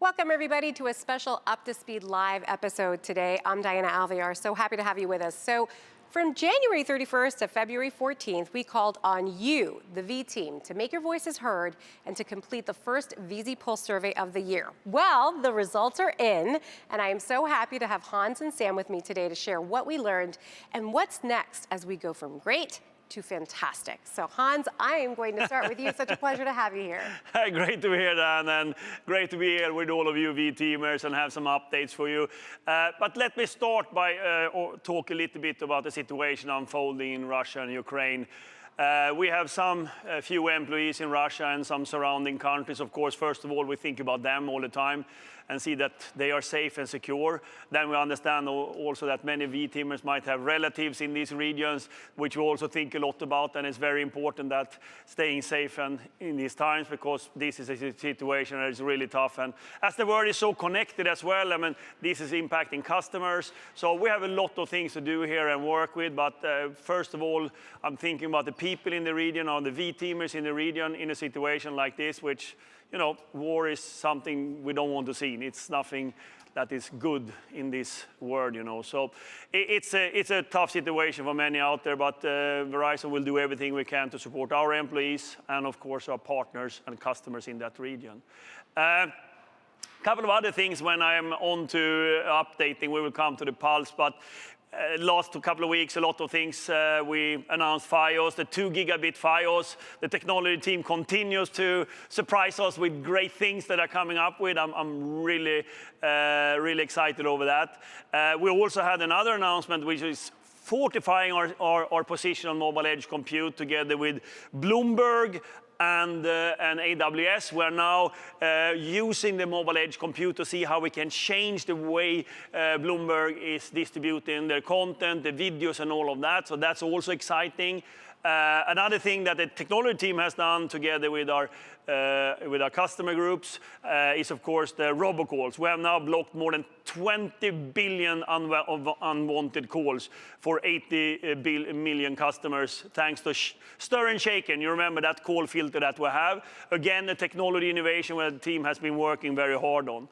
Welcome, everybody, to a special Up to Speed Live episode today. I'm Diana Alvear. So happy to have you with us. So from January 31st to February 14th, we called on you, the V team, to make your voices heard and to complete the first VZ Pulse survey of the year. Well, the results are in, and I am so happy to have Hans and Sam with me today to share what we learned and what's next as we go from great to fantastic. So Hans, I am going to start with you. It's such a pleasure to have you here. Great to be here, Dan, and great to be here with all of you V-teamers and have some updates for you. But let me start by talk a little bit about the situation unfolding in Russia and Ukraine. We have a few employees in Russia and some surrounding countries. Of course, first of all, we think about them all the time and see that they are safe and secure. Then we understand also that many V-teamers might have relatives in these regions, which we also think a lot about, and it's very important that staying safe and in these times, because this is a situation that is really tough. And as the world is so connected as well, I mean, this is impacting customers. So we have a lot of things to do here and work with, but first of all, I'm thinking about the people in the region, or the V-teamers in the region in a situation like this, which, you know, war is something we don't want to see. It's nothing that is good in this world, you know. So it's a tough situation for many out there, but Verizon will do everything we can to support our employees and, of course, our partners and customers in that region. Couple of other things when I'm on to updating, we will come to the Pulse, but last couple of weeks, a lot of things. We announced Fios, the 2 gigabit Fios. The technology team continues to surprise us with great things that are coming up with. I'm really excited over that. We also had another announcement, which is fortifying our position on mobile edge compute together with Bloomberg and AWS. We're now using the mobile edge compute to see how we can change the way Bloomberg is distributing their content, the videos, and all of that. So that's also exciting. Another thing that the technology team has done together with our customer groups is, of course, the robocalls. We have now blocked more than 20 billion unwanted calls for 80 million customers, thanks to Stir and Shaken. You remember that call filter that we have? Again, the technology innovation where the team has been working very hard on.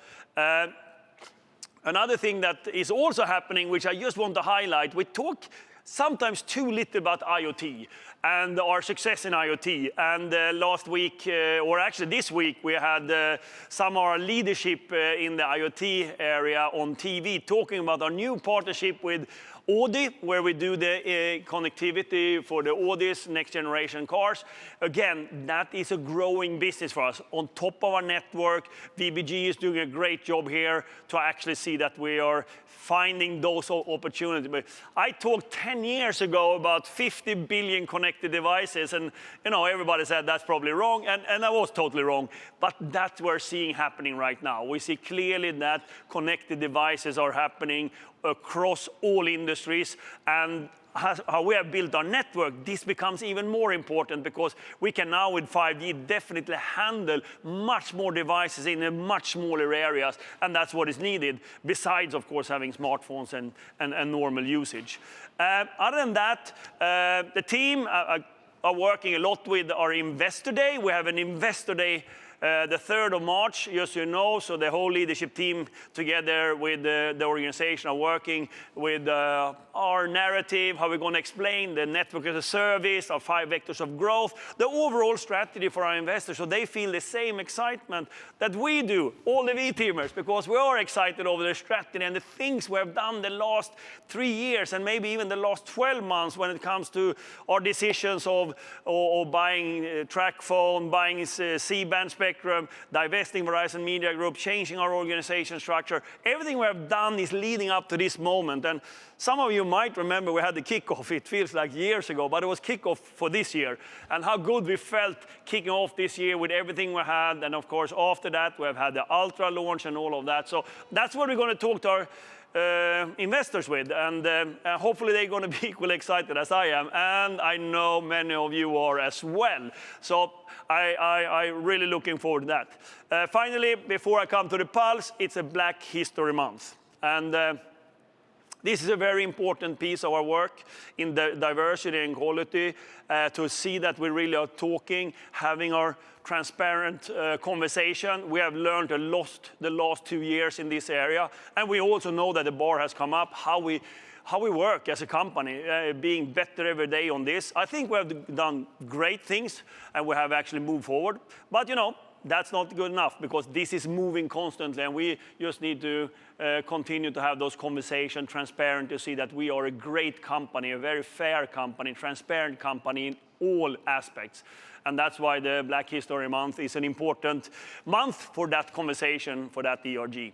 Another thing that is also happening, which I just want to highlight, we talk sometimes too little about IoT and our success in IoT. And last week, or actually this week, we had some of our leadership in the IoT area on TV talking about our new partnership with Audi, where we do the connectivity for the Audi's next generation cars. Again, that is a growing business for us. On top of our network, VBG is doing a great job here to actually see that we are finding those opportunities. But I talked 10 years ago about 50 billion connected devices, and you know, everybody said that's probably wrong, and I was totally wrong. But that we're seeing happening right now. We see clearly that connected devices are happening across all industries, and how we have built our network, this becomes even more important because we can now with 5G definitely handle much more devices in a much smaller areas, and that's what is needed, besides, of course, having smartphones and normal usage. Other than that, the team are working a lot with our Investor Day. We have an Investor Day the 3rd of March, just so you know, so the whole leadership team together with the organization are working with our narrative, how we're going to explain the network as a service, our 5 vectors of growth, the overall strategy for our investors, so they feel the same excitement that we do, all the V-teamers, because we are excited over the strategy and the things we have done the last 3 years and maybe even the last 12 months when it comes to our decisions of buying TracFone, buying C-band spectrum, divesting Verizon Media Group, changing our organization structure. Everything we have done is leading up to this moment. And some of you might remember we had the kickoff. It feels like years ago, but it was kickoff for this year. And how good we felt kicking off this year with everything we had. And of course, after that, we have had the Ultra launch and all of that. So that's what we're going to talk to our investors with, and hopefully they're going to be equally excited as I am, and I know many of you are as well. So I'm really looking forward to that. Finally, before I come to the Pulse, it's a Black History Month, and This is a very important piece of our work in the diversity and quality, to see that we really are talking, having our transparent conversation. We have learned a lot the last 2 years in this area, and we also know that the bar has come up, how we work as a company, being better every day on this. I think we have done great things, and we have actually moved forward. But you know, that's not good enough, because this is moving constantly, and we just need to continue to have those conversations, transparent, to see that we are a great company, a very fair company, transparent company in all aspects. And that's why the Black History Month is an important month for that conversation, for that ERG.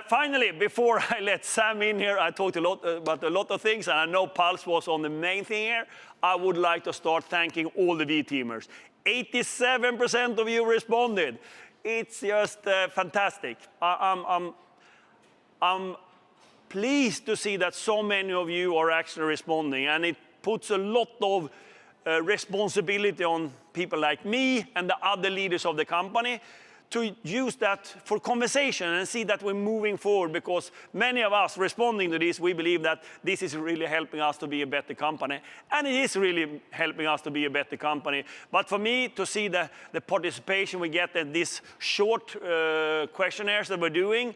Finally, before I let Sam in here, I talked about a lot of things, and I know Pulse was on the main thing here. I would like to start thanking all the V-teamers. 87% of you responded. It's just fantastic. I'm pleased to see that so many of you are actually responding, and it puts a lot of responsibility on people like me and the other leaders of the company to use that for conversation and see that we're moving forward, because many of us responding to this, we believe that this is really helping us to be a better company. And it is really helping us to be a better company. But for me, to see the participation we get in these short questionnaires that we're doing,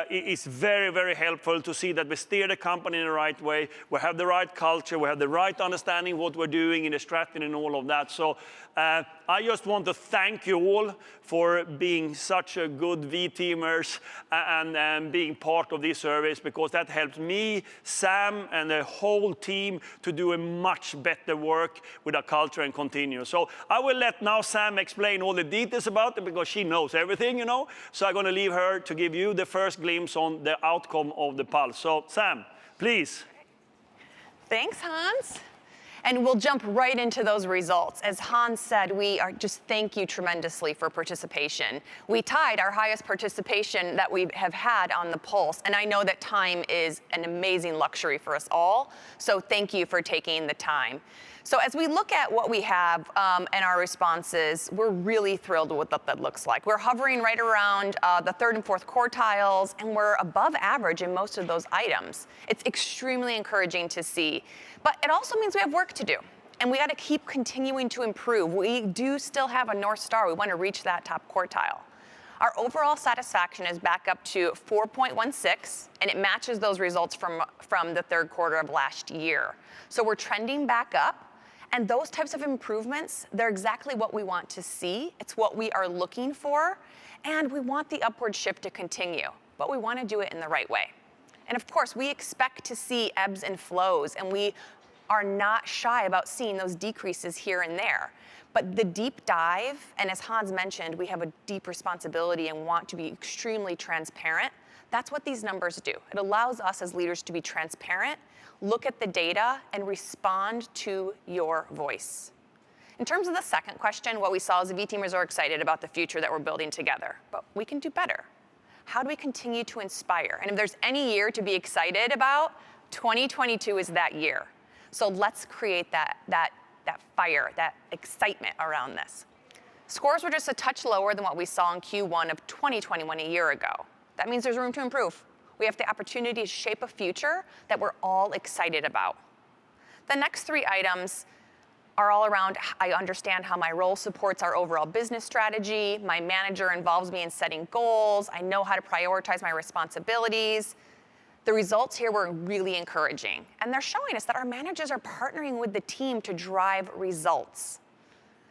is very, very helpful to see that we steer the company in the right way. We have the right culture. We have the right understanding of what we're doing in the strategy and all of that. So I just want to thank you all for being such a good V-teamers and being part of this service, because that helps me, Sam, and the whole team to do a much better work with our culture and continue. So I will let now Sam explain all the details about it, because she knows everything, you know. So I'm going to leave her to give you the first glimpse on the outcome of the Pulse. So Sam, please. Thanks, Hans. And we'll jump right into those results. As Hans said, we are just thank you tremendously for participation. We tied our highest participation that we have had on the Pulse, and I know that time is an amazing luxury for us all, so thank you for taking the time. So as we look at what we have and our responses, we're really thrilled with what that looks like. We're hovering right around the third and fourth quartiles, and we're above average in most of those items. It's extremely encouraging to see. But it also means we have work to do, and we got to keep continuing to improve. We do still have a North Star. We want to reach that top quartile. Our overall satisfaction is back up to 4.16, and it matches those results from the third quarter of last year. So we're trending back up. And those types of improvements, they're exactly what we want to see. It's what we are looking for. And we want the upward shift to continue. But we want to do it in the right way. And of course, we expect to see ebbs and flows. And we are not shy about seeing those decreases here and there. But the deep dive, and as Hans mentioned, we have a deep responsibility and want to be extremely transparent. That's what these numbers do. It allows us as leaders to be transparent, look at the data, and respond to your voice. In terms of the second question, what we saw is the V-teamers are excited about the future that we're building together, but we can do better. How do we continue to inspire? And if there's any year to be excited about, 2022 is that year. So let's create that fire, that excitement around this. Scores were just a touch lower than what we saw in Q1 of 2021 a year ago. That means there's room to improve. We have the opportunity to shape a future that we're all excited about. The next three items are all around, I understand how my role supports our overall business strategy, my manager involves me in setting goals, I know how to prioritize my responsibilities. The results here were really encouraging, and they're showing us that our managers are partnering with the team to drive results.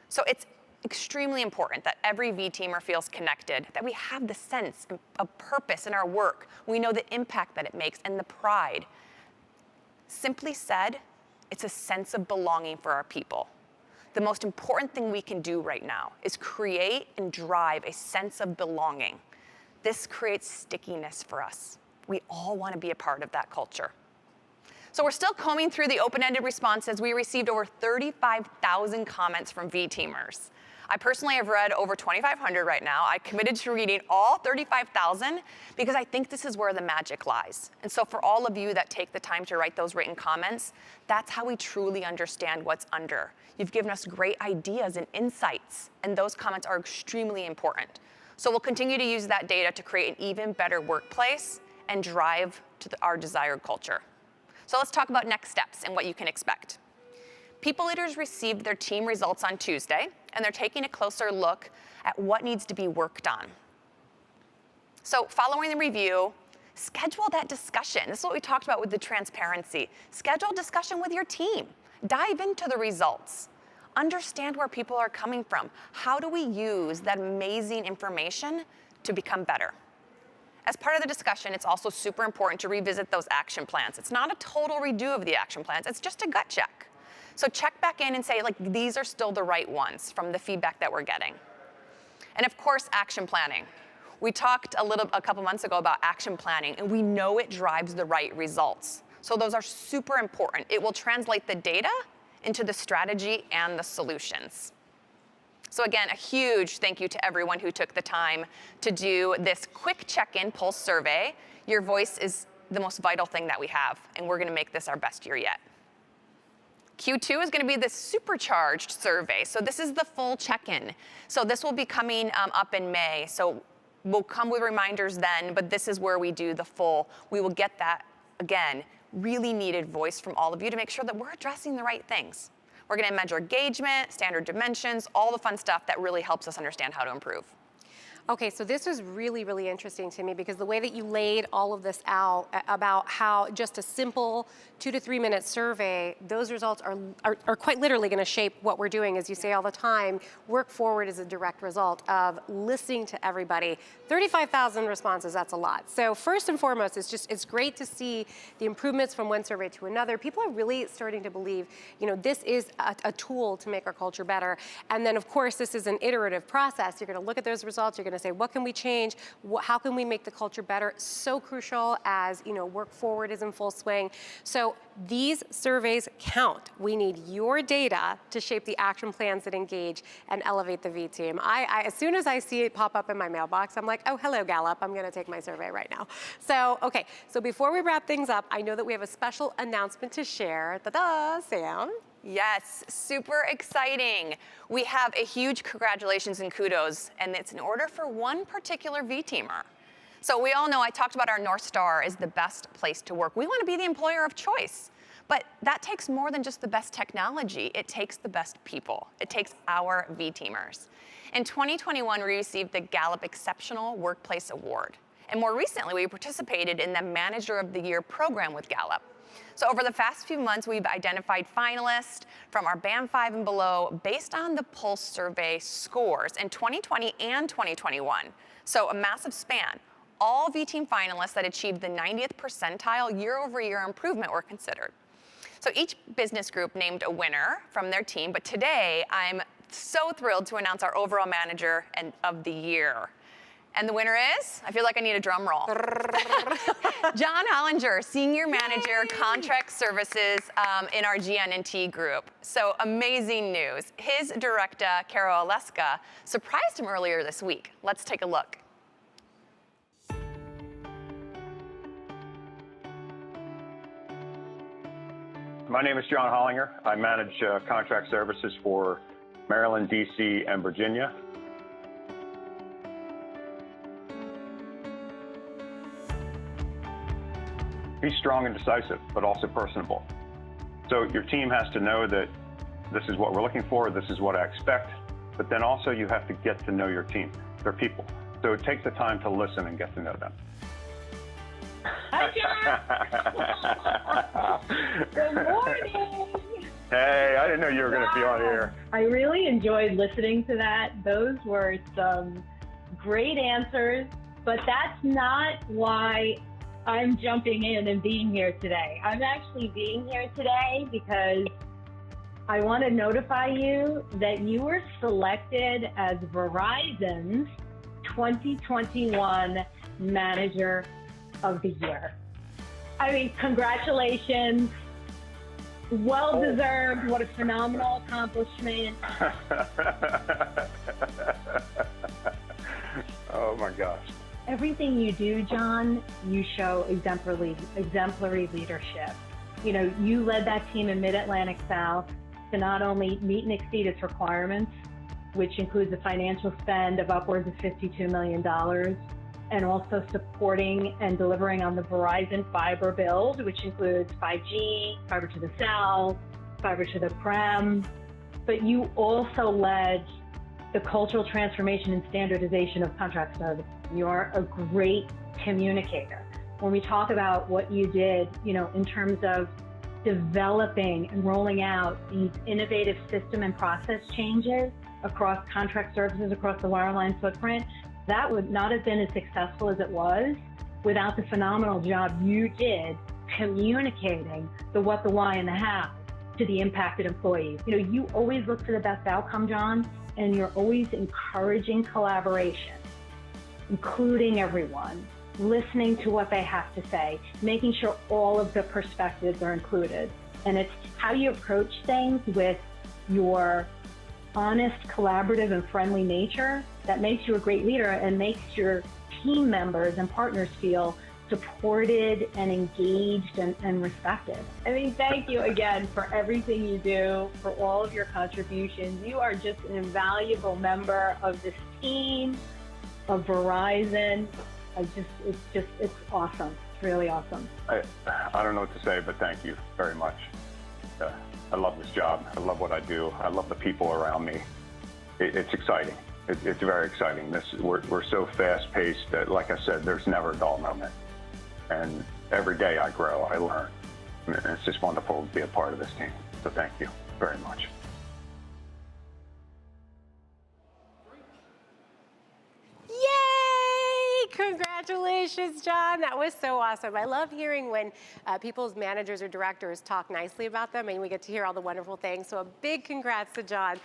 So it's extremely important that every V-teamer feels connected, that we have the sense of purpose in our work. We know the impact that it makes and the pride. Simply said, it's a sense of belonging for our people. The most important thing we can do right now is create and drive a sense of belonging. This creates stickiness for us. We all want to be a part of that culture. So we're still combing through the open-ended responses. We received over 35,000 comments from V-teamers. I personally have read over 2,500 right now. I committed to reading all 35,000 because I think this is where the magic lies. And so for all of you that take the time to write those written comments, that's how we truly understand what's under. You've given us great ideas and insights, and those comments are extremely important. So we'll continue to use that data to create an even better workplace and drive to our desired culture. So let's talk about next steps and what you can expect. People leaders received their team results on Tuesday, and they're taking a closer look at what needs to be worked on. So following the review, schedule that discussion. This is what we talked about with the transparency. Schedule discussion with your team. Dive into the results. Understand where people are coming from. How do we use that amazing information to become better? As part of the discussion, it's also super important to revisit those action plans. It's not a total redo of the action plans, it's just a gut check. So check back in and say, like, these are still the right ones from the feedback that we're getting. And of course, action planning. We talked a couple months ago about action planning, and we know it drives the right results. So those are super important. It will translate the data into the strategy and the solutions. So again, a huge thank you to everyone who took the time to do this quick check-in pulse survey. Your voice is the most vital thing that we have, and we're gonna make this our best year yet. Q2 is gonna be the supercharged survey. So this is the full check-in. So this will be coming up in May. So we'll come with reminders then, but this is where we do the full. We will get that, again, really needed voice from all of you to make sure that we're addressing the right things. We're gonna measure engagement, standard dimensions, all the fun stuff that really helps us understand how to improve. Okay, so this was really, really interesting to me because the way that you laid all of this out about how just a simple 2 to 3 minute survey, those results are quite literally going to shape what we're doing. As you say all the time, work forward is a direct result of listening to everybody. 35,000 responses, that's a lot. So first and foremost, it's great to see the improvements from one survey to another. People are really starting to believe, this is a tool to make our culture better. And then of course, this is an iterative process. You're going to look at those results, you're going to say, what can we change? How can we make the culture better? So crucial as, work forward is in full swing. So these surveys count. We need your data to shape the action plans that engage and elevate the V team. As soon as I see it pop up in my mailbox, I'm like, oh, hello, Gallup. I'm going to take my survey right now. So, okay. So before we wrap things up, I know that we have a special announcement to share. Ta-da, Sam. Yes, super exciting. We have a huge congratulations and kudos, and it's in order for one particular V-teamer. So we all know, I talked about our North Star is the best place to work. We want to be the employer of choice, but that takes more than just the best technology. It takes the best people. It takes our V-teamers. In 2021, we received the Gallup Exceptional Workplace Award. And more recently, we participated in the Manager of the Year program with Gallup. So over the past few months, we've identified finalists from our Band 5 and below based on the Pulse survey scores in 2020 and 2021. So a massive span. All V-Team finalists that achieved the 90th percentile year-over-year improvement were considered. So each business group named a winner from their team, but today I'm so thrilled to announce our overall Manager of the Year. And the winner is, I feel like I need a drum roll. John Hollinger, Senior Manager, Yay! Contract Services in our GN&T group. So amazing news. His director, Carol Aleska, surprised him earlier this week. Let's take a look. My name is John Hollinger. I manage contract services for Maryland, D.C., and Virginia. Be strong and decisive, but also personable. So your team has to know that this is what we're looking for, this is what I expect, but then also you have to get to know your team. They're people. So it takes the time to listen and get to know them. Hi, John. Good morning. Hey, I didn't know you were going to be on here. I really enjoyed listening to that. Those were some great answers, but that's not why I'm jumping in and being here today. I'm actually being here today because I want to notify you that you were selected as Verizon's 2021 Manager of the Year. I mean, congratulations. Well deserved. What a phenomenal accomplishment. Oh my gosh. Everything you do, John, you show exemplary leadership. You led that team in Mid-Atlantic South to not only meet and exceed its requirements, which includes a financial spend of upwards of $52 million, and also supporting and delivering on the Verizon fiber build, which includes 5G, fiber to the cell, fiber to the prem. But you also led the cultural transformation and standardization of contract services. You're a great communicator. When we talk about what you did, in terms of developing and rolling out these innovative system and process changes across contract services, across the wireline footprint, that would not have been as successful as it was without the phenomenal job you did communicating the what, the why, and the how to the impacted employees. You always look for the best outcome, John, and you're always encouraging collaboration, including everyone, listening to what they have to say, making sure all of the perspectives are included. And it's how you approach things with your honest, collaborative, and friendly nature that makes you a great leader and makes your team members and partners feel supported and engaged and respected. Thank you again for everything you do, for all of your contributions. You are just an invaluable member of this team, of Verizon. It's awesome. It's really awesome. I don't know what to say, but thank you very much. I love this job. I love what I do. I love the people around me. It's exciting. It's very exciting. We're so fast-paced that, like I said, there's never a dull moment. And every day I grow, I learn. And it's just wonderful to be a part of this team. So thank you very much. Congratulations, John. That was so awesome. I love hearing when people's managers or directors talk nicely about them, and we get to hear all the wonderful things. So a big congrats to John.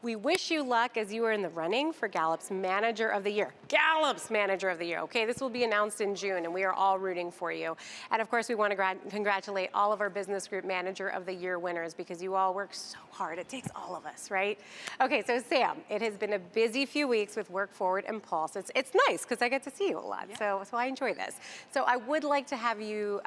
We wish you luck as you are in the running for Gallup's Manager of the Year. Gallup's Manager of the Year. Okay, this will be announced in June, and we are all rooting for you. And of course, we want to congratulate all of our Business Group Manager of the Year winners, because you all work so hard. It takes all of us, right? Okay, so Sam, it has been a busy few weeks with Work Forward and Pulse. It's nice because I get to see you a lot, so I enjoy this. So I would like to have you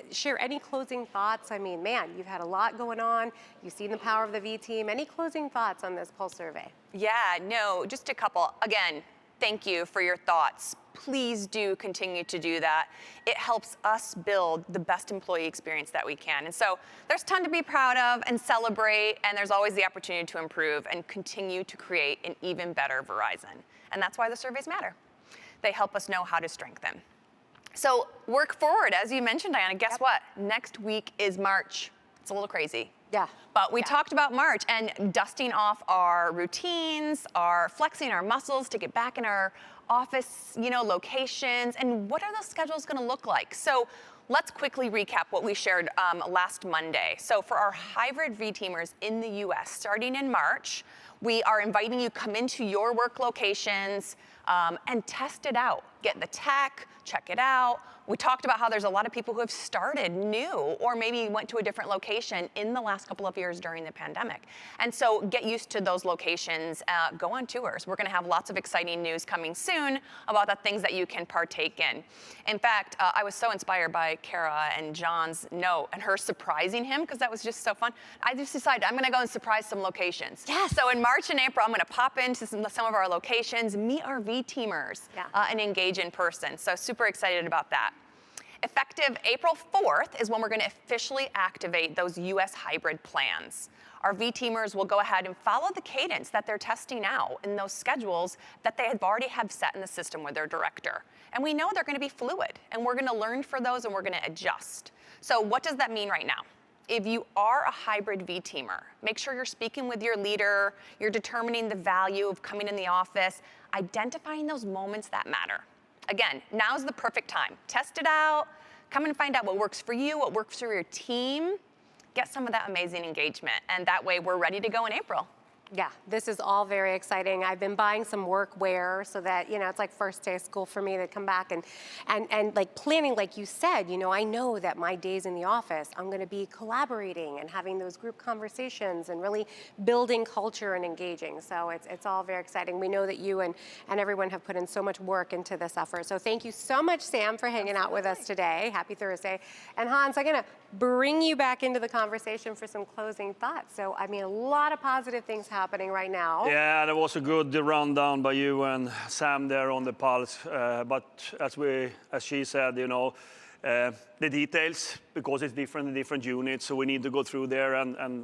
share any closing thoughts. Man, you've had a lot going on. You've seen the power of the V team. Any closing thoughts on this Pulse survey? Yeah, no, just a couple. Again, thank you for your thoughts. Please do continue to do that. It helps us build the best employee experience that we can. And so there's a ton to be proud of and celebrate, and there's always the opportunity to improve and continue to create an even better Verizon. And that's why the surveys matter. They help us know how to strengthen. So Work Forward, as you mentioned, Diana, guess what? Next week is March. It's a little crazy. Yeah. But we talked about March and dusting off our routines, flexing our muscles to get back in our office, locations, and what are those schedules going to look like? So let's quickly recap what we shared last Monday. So for our hybrid V-teamers in the US, starting in March, we are inviting you to come into your work locations and test it out. Get the tech, check it out. We talked about how there's a lot of people who have started new or maybe went to a different location in the last couple of years during the pandemic. And so get used to those locations, go on tours. We're gonna have lots of exciting news coming soon about the things that you can partake in. In fact, I was so inspired by Kara and John's note and her surprising him, because that was just so fun. I just decided I'm gonna go and surprise some locations. Yes. So in March and April, I'm gonna pop into some of our locations, meet our V-teamers, and engage in person. So super excited about that. Effective April 4th is when we're going to officially activate those US hybrid plans. Our V-teamers will go ahead and follow the cadence that they're testing out in those schedules that they have already set in the system with their director. And we know they're going to be fluid, and we're going to learn for those, and we're going to adjust. So what does that mean right now? If you are a hybrid V-teamer, make sure you're speaking with your leader, you're determining the value of coming in the office, identifying those moments that matter. Again, now's the perfect time. Test it out, come and find out what works for you, what works for your team, get some of that amazing engagement, and that way we're ready to go in April. Yeah, this is all very exciting. I've been buying some workwear so that, it's like first day of school for me to come back and like planning, like you said, I know that my days in the office, I'm gonna be collaborating and having those group conversations and really building culture and engaging. So it's all very exciting. We know that you and everyone have put in so much work into this effort. So thank you so much, Sam, for hanging out with us today. Happy Thursday. And Hans, I'm gonna bring you back into the conversation for some closing thoughts. So, I mean, a lot of positive things happening right now. Yeah, that was a good rundown by you and Sam there on the pulse. But as she said, you know, the details, because it's different in different units, so we need to go through there.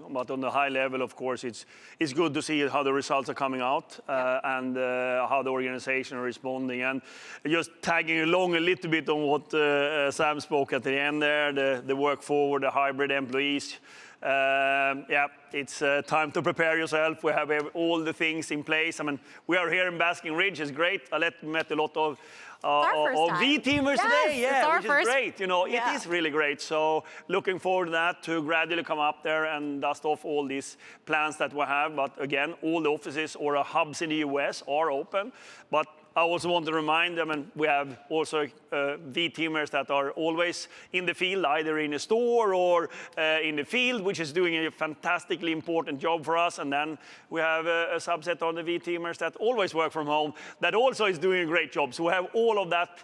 But on the high level, of course, it's good to see how the results are coming out and how the organization are responding. And just tagging along a little bit on what Sam spoke at the end there, the work forward, the hybrid employees. Yeah, it's time to prepare yourself. We have all the things in place. I mean, we are here in Basking Ridge. It's great. I met a lot of V-teamers today. Yeah, which is great. You know, it is really great. So looking forward to that, to gradually come up there and dust off all these plans that we have. But again, all the offices or hubs in the US are open. But I also want to remind them, and we have also V-teamers that are always in the field, either in a store or in the field, which is doing a fantastically important job for us. And then we have a subset of the V-teamers that always work from home, that also is doing a great job. So we have all of that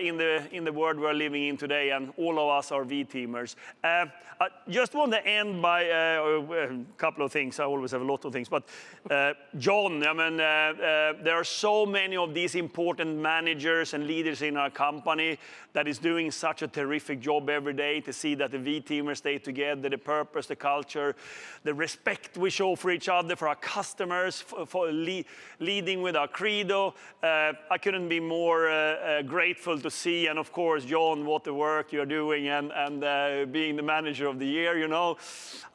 in the world we're living in today, and all of us are V-teamers. I just want to end by a couple of things. I always have a lot of things, but John, I mean, there are so many of these important managers and leaders in our company that is doing such a terrific job every day to see that the V-teamers stay together, the purpose, the culture, the respect we show for each other, for our customers, for leading with our credo. I couldn't be more grateful to see, and of course, John, what the work you're doing and being the manager of the year. You know,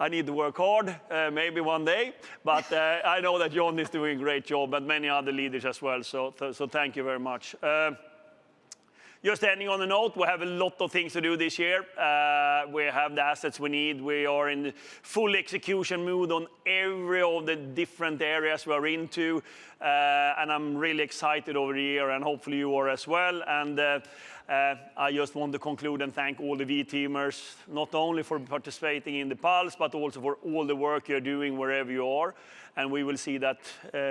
I need to work hard, maybe one day, but I know that John is doing a great job, and many other leaders as well. So thank you very much. Just ending on a note, we have a lot of things to do this year. We have the assets we need. We are in full execution mode on every of the different areas we are into. And I'm really excited over the year, and hopefully you are as well. And I just want to conclude and thank all the V-teamers, not only for participating in the Pulse, but also for all the work you're doing wherever you are. And we will see that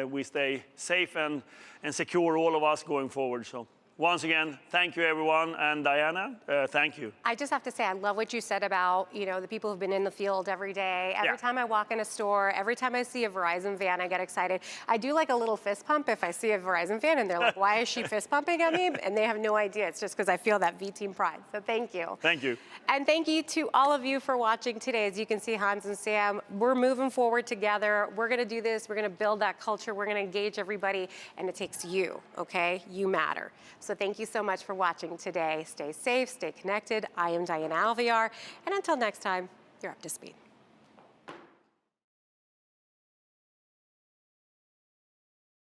we stay safe and secure, all of us, going forward. So once again, thank you, everyone. And Diana, thank you. I just have to say, I love what you said about, you know, the people who've been in the field every day. Every time I walk in a store, every time I see a Verizon van, I get excited. I do like a little fist pump if I see a Verizon van and they're like, why is she fist pumping at me? And they have no idea. It's just because I feel that V-team pride. So thank you. Thank you. And thank you to all of you for watching today. As you can see, Hans and Sam, we're moving forward together. We're going to do this. We're going to build that culture. We're going to engage everybody. And it takes you, okay? You matter. So thank you so much for watching today. Stay safe, stay connected. I am Diana Alvear. And until next time, you're up to speed.